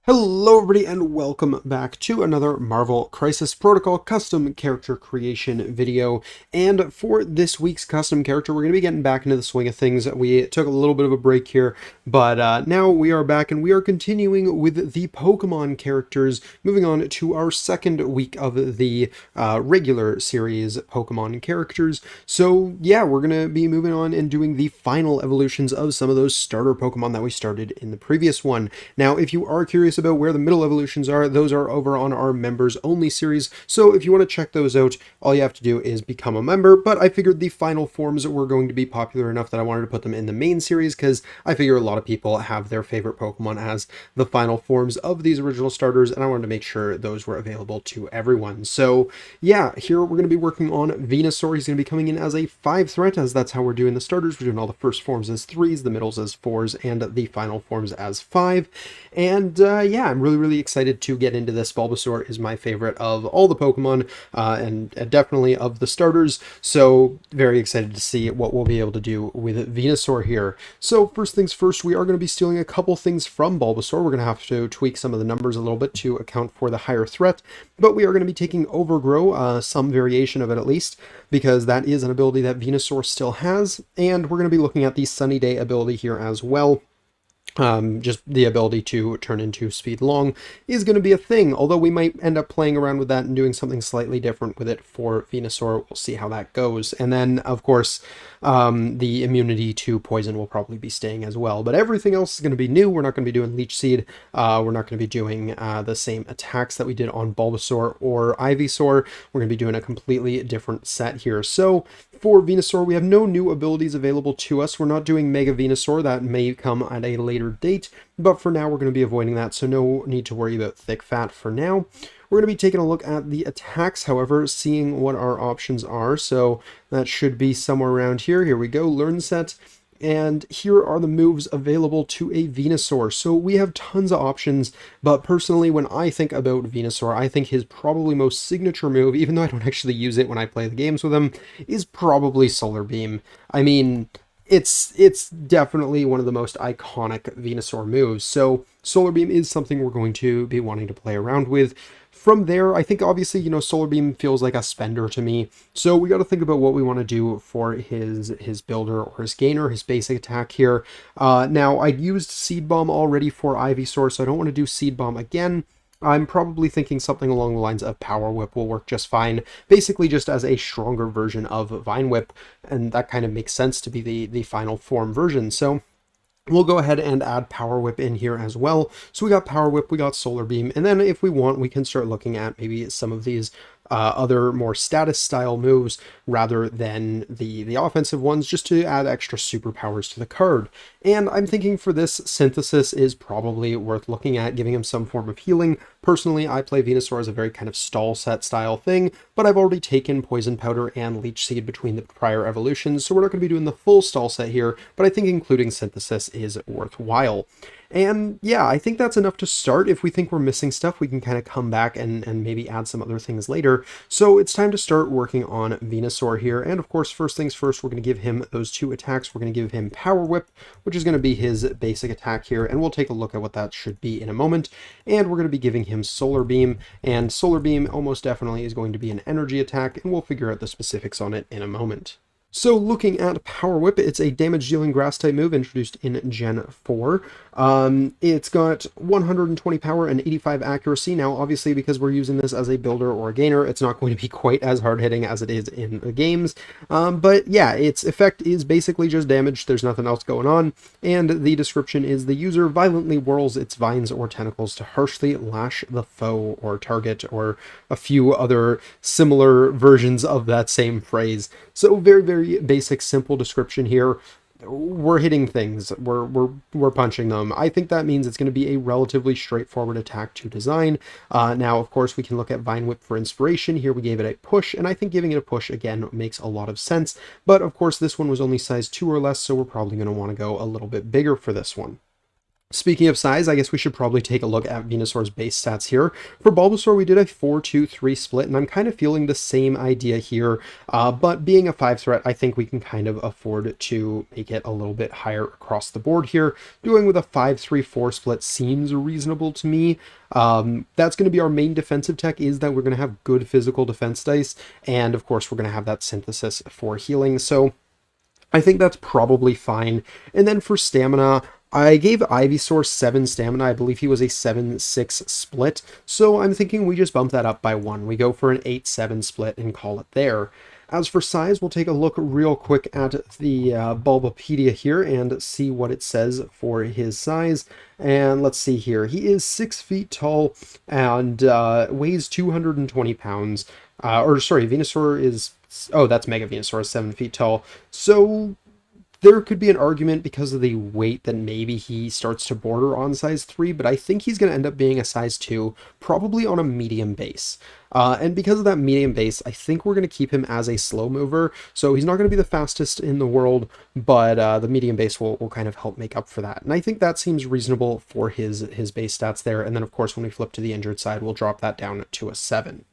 Hello everybody and welcome back to another Marvel Crisis Protocol custom character creation video. And for this week's custom character, we're going to be getting back into the swing of things. We took a little bit of a break here, but now we are back and we are continuing with the Pokemon characters, moving on to our second week of the regular series Pokemon characters. So yeah, we're going to be moving on and doing the final evolutions of some of those starter Pokemon that we started in the previous one. Now, if you are curious about where the middle evolutions are, those are over on our members only series. So if you want to check those out, all you have to do is become a member. But I figured the final forms were going to be popular enough that I wanted to put them in the main series because I figure a lot of people have their favorite Pokemon as the final forms of these original starters, and I wanted to make sure those were available to everyone. So yeah, here we're going to be working on Venusaur. He's going to be coming in as a 5 threat, as that's how we're doing the starters. We're doing all the first forms as 3s, the middles as 4s, and the final forms as 5. And yeah, I'm really excited to get into this. Bulbasaur is my favorite of all the Pokemon, and definitely of the starters, so very excited to see what we'll be able to do with Venusaur here. So first things first, we are going to be stealing a couple things from Bulbasaur. We're going to have to tweak some of the numbers a little bit to account for the higher threat, but we are going to be taking Overgrow, some variation of it at least, because that is an ability that Venusaur still has, and we're going to be looking at the Sunny Day ability here as well. Just the ability to turn into Speed Long is going to be a thing, although we might end up playing around with that and doing something slightly different with it for Venusaur. We'll see how that goes. And then, of course, the immunity to poison will probably be staying as well. But everything else is going to be new. We're not going to be doing Leech Seed. We're not going to be doing the same attacks that we did on Bulbasaur or Ivysaur. We're going to be doing a completely different set here. So for Venusaur, we have no new abilities available to us. We're not doing Mega Venusaur. That may come at a later date, but for now we're going to be avoiding that, so no need to worry about Thick Fat for now. We're going to be taking a look at the attacks, however, seeing what our options are, so that should be somewhere around here. Here we go, Learn Set, and here are the moves available to a Venusaur. So we have tons of options, but personally, when I think about Venusaur, I think his probably most signature move, even though I don't actually use it when I play the games with him, is probably Solar Beam. I mean, it's definitely one of the most iconic Venusaur moves, so Solar Beam is something we're going to be wanting to play around with. From there, I think obviously, Solar Beam feels like a spender to me, so we got to think about what we want to do for his builder or his gainer, his basic attack here. Now, I used Seed Bomb already for Ivysaur, so I don't want to do Seed Bomb again. I'm probably thinking something along the lines of Power Whip will work just fine, basically just as a stronger version of Vine Whip, and that kind of makes sense to be the final form version. So we'll go ahead and add Power Whip in here as well. So we got Power Whip, we got Solar Beam, and then if we want, we can start looking at maybe some of these other more status style moves rather than the offensive ones, just to add extra superpowers to the card. And I'm thinking for this, Synthesis is probably worth looking at, giving him some form of healing. Personally, I play Venusaur as a very kind of stall set style thing, but I've already taken Poison Powder and Leech Seed between the prior evolutions, so we're not going to be doing the full stall set here, but I think including Synthesis is worthwhile. And yeah, I think that's enough to start. If we think we're missing stuff, we can kind of come back and maybe add some other things later. So it's time to start working on Venusaur here. And of course, first things first, we're going to give him those 2 attacks. We're going to give him Power Whip, which is going to be his basic attack here. And we'll take a look at what that should be in a moment. And we're going to be giving him Solar Beam. And Solar Beam almost definitely is going to be an energy attack. And we'll figure out the specifics on it in a moment. So looking at Power Whip, it's a damage-dealing grass-type move introduced in Gen 4. It's got 120 power and 85 accuracy. Now, obviously, because we're using this as a builder or a gainer, it's not going to be quite as hard-hitting as it is in the games. But yeah, its effect is basically just damage. There's nothing else going on. And the description is the user violently whirls its vines or tentacles to harshly lash the foe or target, or a few other similar versions of that same phrase. So very basic, simple description here. We're hitting things, we're punching them. I think that means it's going to be a relatively straightforward attack to design. Now, of course, we can look at Vine Whip for inspiration. Here we gave it a push, and I think giving it a push, again, makes a lot of sense. But, of course, this one was only size 2 or less, so we're probably going to want to go a little bit bigger for this one. Speaking of size, I guess we should probably take a look at Venusaur's base stats here. For Bulbasaur, we did a 4-2-3 split, and I'm kind of feeling the same idea here, but being a 5 threat, I think we can kind of afford to make it a little bit higher across the board here. Doing with a 5-3-4 split seems reasonable to me. That's going to be our main defensive tech, is that we're going to have good physical defense dice, and of course we're going to have that synthesis for healing, so I think that's probably fine. And then for stamina, I gave Ivysaur 7 stamina. I believe he was a 7-6 split. So I'm thinking we just bump that up by 1. We go for an 8-7 split and call it there. As for size, we'll take a look real quick at the Bulbapedia here and see what it says for his size. And let's see here. He is 6 feet tall and weighs 220 pounds. Or sorry, Venusaur is... Oh, that's Mega Venusaur, is 7 feet tall. So there could be an argument because of the weight that maybe he starts to border on size 3, but I think he's going to end up being a size 2, probably on a medium base. And because of that medium base, I think we're going to keep him as a slow mover. So he's not going to be the fastest in the world, but the medium base will kind of help make up for that. And I think that seems reasonable for his base stats there. And then, of course, when we flip to the injured side, we'll drop that down to a 7.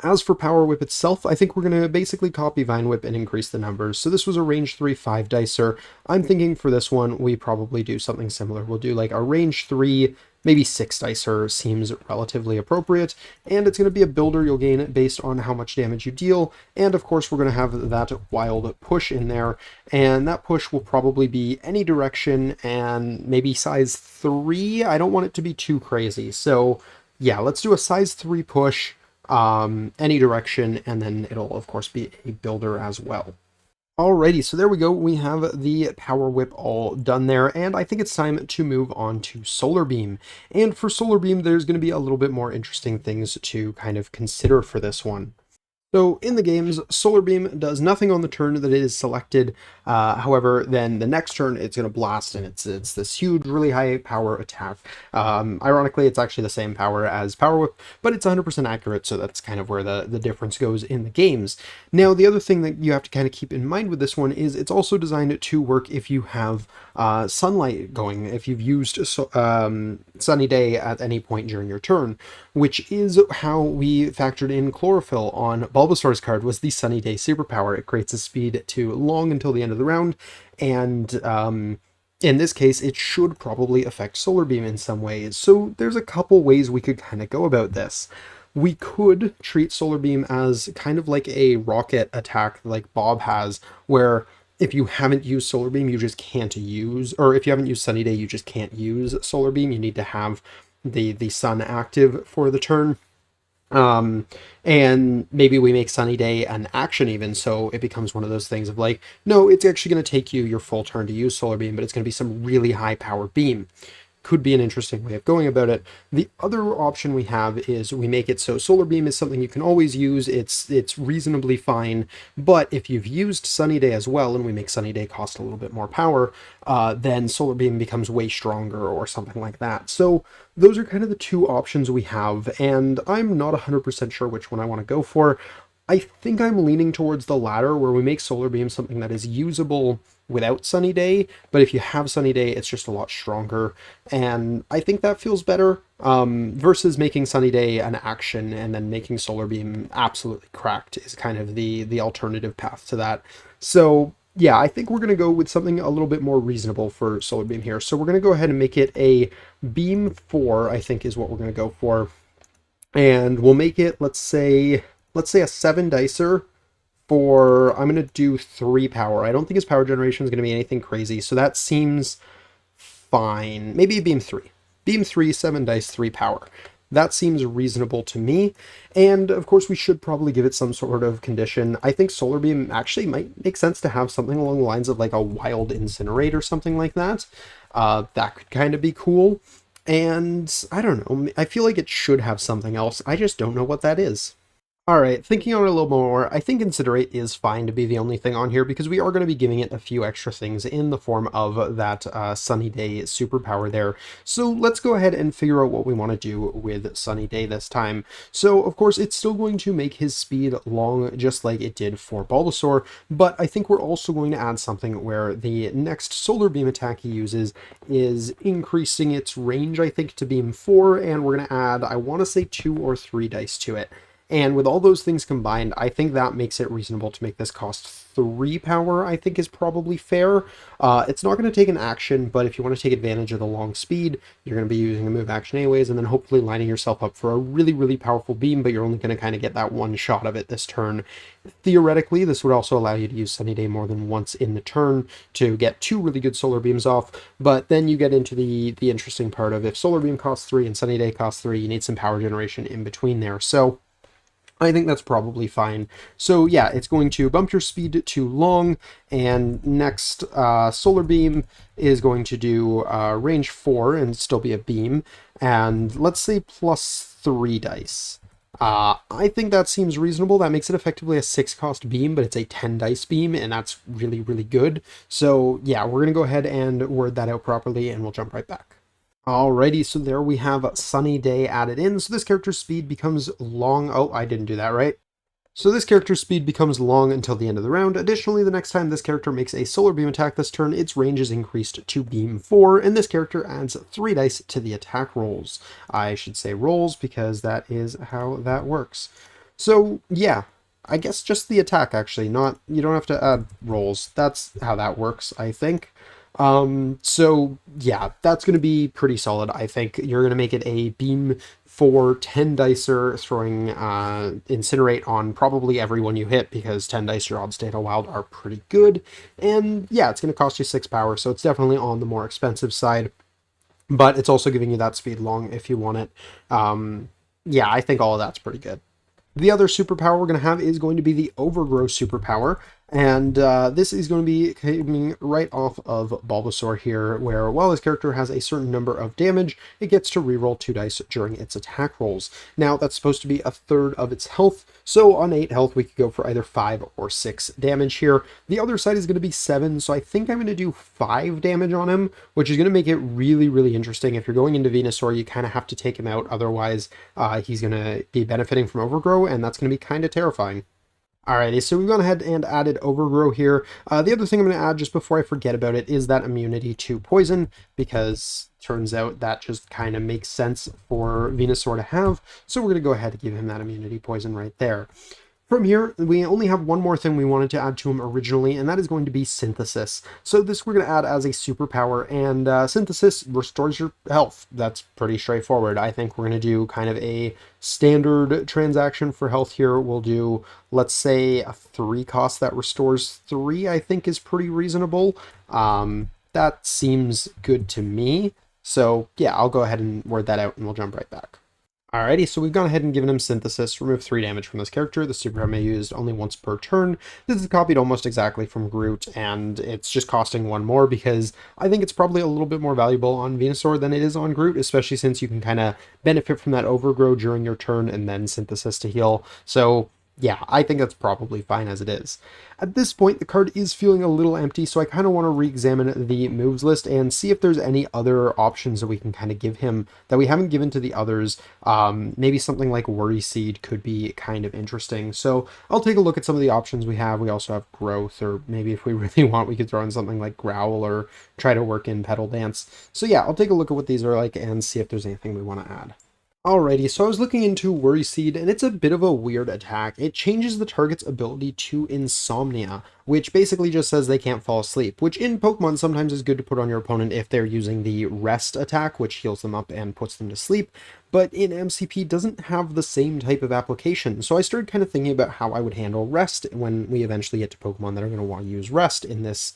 As for Power Whip itself, I think we're going to basically copy Vine Whip and increase the numbers. So this was a range 3 5 dicer. I'm thinking for this one, we probably do something similar. We'll do like a range 3, maybe 6 dicer seems relatively appropriate. And it's going to be a builder you'll gain based on how much damage you deal. And of course, we're going to have that wild push in there. And that push will probably be any direction and maybe size 3. I don't want it to be too crazy. So yeah, let's do a size 3 push. Any direction, and then it'll of course be a builder as well. Alrighty, so there we go. We have the Power Whip all done there, and I think it's time to move on to Solar Beam. And for Solar Beam, there's going to be a little bit more interesting things to kind of consider for this one. So in the games, Solar Beam does nothing on the turn that it is selected. However, then the next turn it's going to blast, and it's this huge, really high power attack. Ironically, it's actually the same power as Power Whip, but it's 100% accurate, so that's kind of where the difference goes in the games. Now, the other thing that you have to kind of keep in mind with this one is it's also designed to work if you have sunlight going, if you've used Sunny Day at any point during your turn, which is how we factored in Chlorophyll on Bulbasaur's card, was the Sunny Day superpower. It creates a speed to long until the end of the round, and in this case, it should probably affect Solar Beam in some ways. So there's a couple ways we could kind of go about this. We could treat Solar Beam as kind of like a rocket attack like Bob has, where if you haven't used Solar Beam, you just can't use, or if you haven't used Sunny Day, you just can't use Solar Beam. You need to have the sun active for the turn. And maybe we make Sunny Day an action even, so it becomes one of those things of like, no, it's actually going to take you your full turn to use Solar Beam, but it's going to be some really high power beam. Could be an interesting way of going about it. The other option we have is we make it so Solar Beam is something you can always use. It's reasonably fine, but if you've used Sunny Day as well, and we make Sunny Day cost a little bit more power, then Solar Beam becomes way stronger or something like that. So those are kind of the two options we have, and I'm not 100% sure which one I want to go for. I think I'm leaning towards the latter, where we make Solar Beam something that is usable without Sunny Day, but if you have Sunny Day, it's just a lot stronger, and I think that feels better, versus making Sunny Day an action and then making Solar Beam absolutely cracked is kind of the alternative path to that. So yeah, I think we're going to go with something a little bit more reasonable for Solar Beam here. So we're going to go ahead and make it a Beam 4, I think is what we're going to go for, and we'll make it, let's say a 7 dicer for, I'm going to do 3 power. I don't think his power generation is going to be anything crazy, so that seems fine. Maybe a Beam 3. Beam 3, 7 dice, 3 power. That seems reasonable to me, and of course we should probably give it some sort of condition. I think Solar Beam actually might make sense to have something along the lines of like a Wild Incinerate or something like that. That could kind of be cool, and I don't know, I feel like it should have something else. I just don't know what that is. All right, thinking on it a little more, I think Incinerate is fine to be the only thing on here because we are going to be giving it a few extra things in the form of that Sunny Day superpower there. So let's go ahead and figure out what we want to do with Sunny Day this time. So of course, it's still going to make his speed long just like it did for Bulbasaur, but I think we're also going to add something where the next Solar Beam attack he uses is increasing its range, I think, to beam 4, and we're going to add, I want to say 2 or 3 dice to it. And with all those things combined, I think that makes it reasonable to make this cost 3 power, I think is probably fair. It's not going to take an action, but if you want to take advantage of the long speed, you're going to be using a move action anyways, and then hopefully lining yourself up for a really, really powerful beam, but you're only going to kind of get that one shot of it this turn. Theoretically, this would also allow you to use Sunny Day more than once in the turn to get 2 really good solar beams off, but then you get into the interesting part of if solar beam costs 3 and Sunny Day costs 3, you need some power generation in between there. So I think that's probably fine. So yeah, it's going to bump your speed to long, and next Solar Beam is going to do range 4 and still be a beam, and let's say plus 3 dice. I think that seems reasonable. That makes it effectively a 6-cost beam, but it's a 10 dice beam, and that's really, really good. So yeah, we're going to go ahead and word that out properly, and we'll jump right back. Alrighty, so there we have Sunny Day added in. So this character's speed becomes long. Oh, I didn't do that right. So this character's speed becomes long until the end of the round. Additionally, the next time this character makes a solar beam attack this turn, its range is increased to beam 4, and this character adds 3 dice to the attack rolls. I should say rolls because that is how that works. So yeah, I guess just the attack actually, not, you don't have to add rolls. That's how that works, I think. So yeah, that's going to be pretty solid. I think you're going to make it a beam for 10 dicer, throwing Incinerate on probably everyone you hit because 10 dicer odds to hit a wild are pretty good. And yeah, it's going to cost you 6 power, so it's definitely on the more expensive side, but it's also giving you that speed long if you want it. Yeah, I think all of that's pretty good. The other superpower we're going to have is going to be the Overgrow superpower, and this is going to be coming right off of Bulbasaur here, where while his character has a certain number of damage, it gets to reroll 2 dice during its attack rolls. Now, that's supposed to be a third of its health, so on 8 health, we could go for either 5 or 6 damage here. The other side is going to be 7, so I think I'm going to do 5 damage on him, which is going to make it really, really interesting. If you're going into Venusaur, you kind of have to take him out, otherwise he's going to be benefiting from Overgrow, and that's going to be kind of terrifying. Alrighty, so we've gone ahead and added Overgrow here. The other thing I'm going to add just before I forget about it is that immunity to poison, because turns out that just kind of makes sense for Venusaur to have. So we're going to go ahead and give him that immunity poison right there. From here, we only have one more thing we wanted to add to him originally, and that is going to be Synthesis. So this we're going to add as a superpower, and Synthesis restores your health. That's pretty straightforward. I think we're going to do kind of a standard transaction for health here. We'll do, let's say, a 3 cost that restores 3, I think is pretty reasonable. That seems good to me. So yeah, I'll go ahead and word that out, and we'll jump right back. Alrighty, so we've gone ahead and given him Synthesis, remove 3 damage from this character. The superpower may be used only once per turn. This is copied almost exactly from Groot, and it's just costing 1 more because I think it's probably a little bit more valuable on Venusaur than it is on Groot, especially since you can kind of benefit from that Overgrow during your turn and then Synthesis to heal. So yeah, I think that's probably fine as it is. At this point, the card is feeling a little empty, so I kind of want to re-examine the moves list and see if there's any other options that we can kind of give him that we haven't given to the others. Maybe something like Worry Seed could be kind of interesting. So I'll take a look at some of the options we have. We also have Growth, or maybe if we really want, we could throw in something like Growl or try to work in Petal Dance. So yeah, I'll take a look at what these are like and see if there's anything we want to add. Alrighty, so I was looking into Worry Seed, and it's a bit of a weird attack. It changes the target's ability to Insomnia, which basically just says they can't fall asleep, which in Pokemon sometimes is good to put on your opponent if they're using the Rest attack, which heals them up and puts them to sleep, but in MCP doesn't have the same type of application. So I started kind of thinking about how I would handle Rest when we eventually get to Pokemon that are going to want to use Rest in this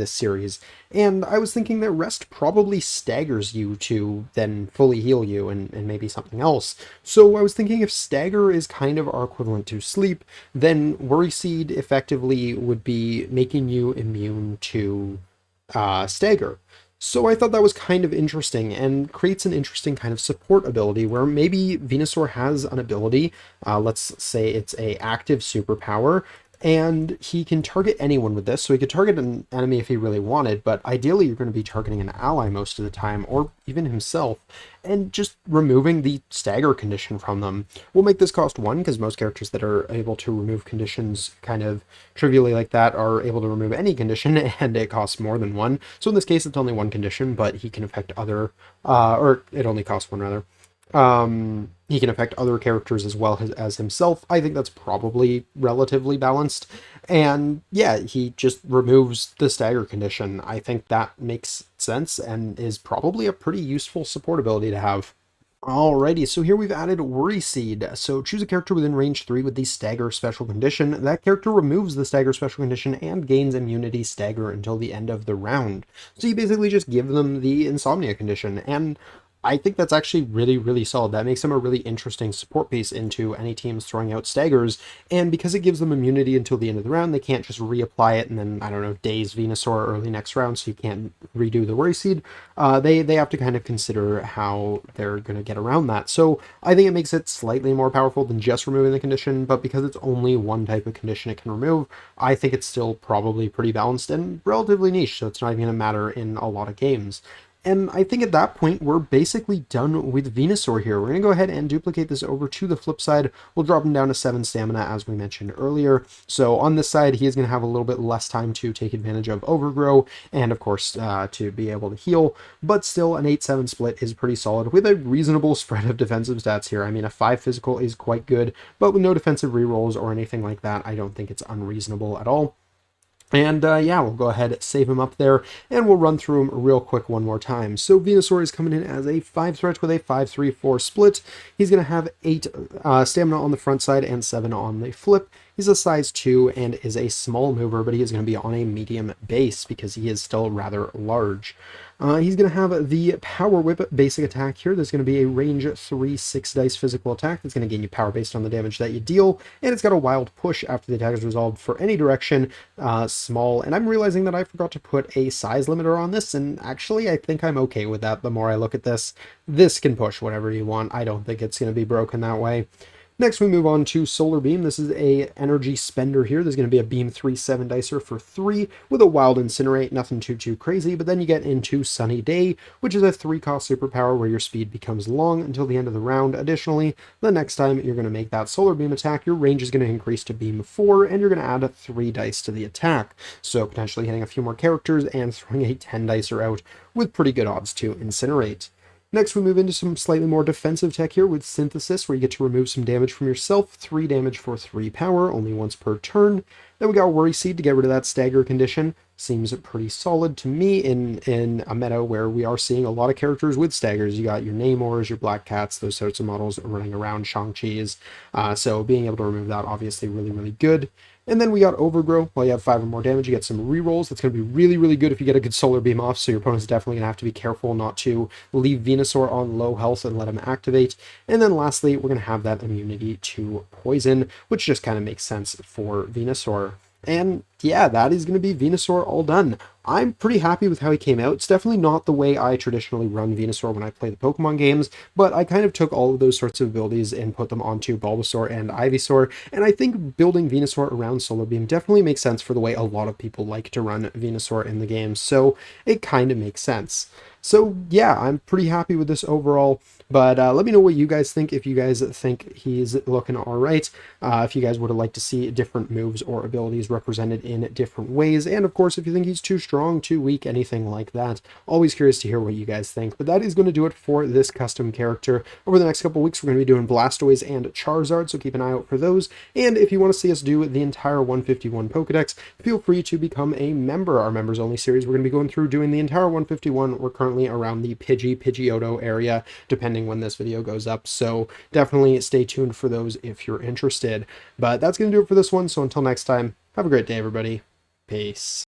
series. And I was thinking that Rest probably staggers you to then fully heal you and maybe something else. So I was thinking if Stagger is kind of our equivalent to Sleep, then Worry Seed effectively would be making you immune to Stagger. So I thought that was kind of interesting and creates an interesting kind of support ability where maybe Venusaur has an ability, let's say it's a active superpower, and he can target anyone with this. So he could target an enemy if he really wanted, but ideally you're going to be targeting an ally most of the time, or even himself, and just removing the stagger condition from them. We'll make this cost 1, because most characters that are able to remove conditions kind of trivially like that are able to remove any condition, and it costs more than 1. So in this case, it's only 1 condition, but he can affect other, or it only costs 1 rather. He can affect other characters as well as himself. I think that's probably relatively balanced. And yeah, he just removes the stagger condition. I think that makes sense and is probably a pretty useful support ability to have. Alrighty, so here we've added Worry Seed. So choose a character within range 3 with the Stagger special condition. That character removes the Stagger special condition and gains immunity stagger until the end of the round. So you basically just give them the Insomnia condition, and I think that's actually really, really solid. That makes them a really interesting support piece into any teams throwing out staggers, and because it gives them immunity until the end of the round, they can't just reapply it and then, I don't know, daze Venusaur early next round, so you can't redo the Worry Seed. They have to kind of consider how they're going to get around that. So I think it makes it slightly more powerful than just removing the condition, but because it's only one type of condition it can remove, I think it's still probably pretty balanced and relatively niche, so it's not even going to matter in a lot of games. And I think at that point, we're basically done with Venusaur here. We're going to go ahead and duplicate this over to the flip side. We'll drop him down to 7 stamina, as we mentioned earlier. So on this side, he is going to have a little bit less time to take advantage of Overgrow, and of course, to be able to heal. But still, an 8-7 split is pretty solid, with a reasonable spread of defensive stats here. I mean, a 5 physical is quite good, but with no defensive rerolls or anything like that, I don't think it's unreasonable at all. And yeah, we'll go ahead, save him up there, and we'll run through him real quick one more time. So Venusaur is coming in as a 5 threat with a 5-3-4 split. He's going to have 8 stamina on the front side and 7 on the flip. He's a size 2 and is a small mover, but he is going to be on a medium base because he is still rather large. He's going to have the Power Whip basic attack here. There's going to be a range 3 6-dice physical attack that's going to gain you power based on the damage that you deal, and it's got a wild push after the attack is resolved for any direction, small, and I'm realizing that I forgot to put a size limiter on this, and actually I think I'm okay with that the more I look at this. This can push whatever you want. I don't think it's going to be broken that way. Next, we move on to Solar Beam. This is a energy spender here. There's going to be a Beam 3 7-dicer for 3 with a Wild Incinerate, nothing too crazy, but then you get into Sunny Day, which is a 3-cost superpower where your speed becomes long until the end of the round. Additionally, the next time you're going to make that Solar Beam attack, your range is going to increase to Beam 4, and you're going to add 3 dice to the attack, so potentially hitting a few more characters and throwing a 10-dicer out with pretty good odds to Incinerate. Next, we move into some slightly more defensive tech here with Synthesis, where you get to remove some damage from yourself, 3 damage for 3 power, only once per turn. Then we got Worry Seed to get rid of that stagger condition. Seems pretty solid to me in a meta where we are seeing a lot of characters with staggers. You got your Namors, your Black Cats, those sorts of models running around, Shang-Chi's. So being able to remove that, obviously really good. And then we got Overgrow. While you have 5 or more damage, you get some rerolls. That's going to be really good if you get a good Solar Beam off, so your opponent's definitely going to have to be careful not to leave Venusaur on low health and let him activate. And then lastly, we're going to have that immunity to poison, which just kind of makes sense for Venusaur. And yeah, that is going to be Venusaur all done. I'm pretty happy with how he came out. It's definitely not the way I traditionally run Venusaur when I play the Pokemon games, but I kind of took all of those sorts of abilities and put them onto Bulbasaur and Ivysaur, and I think building Venusaur around Solar Beam definitely makes sense for the way a lot of people like to run Venusaur in the game, so it kind of makes sense. So yeah, I'm pretty happy with this overall, but let me know what you guys think, if you guys think he's looking all right, if you guys would like to see different moves or abilities represented in different ways, and of course if you think he's too strong, too weak, anything like that. Always curious to hear what you guys think, but that is going to do it for this custom character. Over the next couple weeks, we're going to be doing Blastoise and Charizard, so keep an eye out for those, and if you want to see us do the entire 151 Pokedex, feel free to become a member. Our members only series, we're going to be going through doing the entire 151. We're currently around the Pidgeotto area, depending when this video goes up, so definitely stay tuned for those if you're interested. But that's going to do it for this one, so until next time, have a great day, everybody. Peace.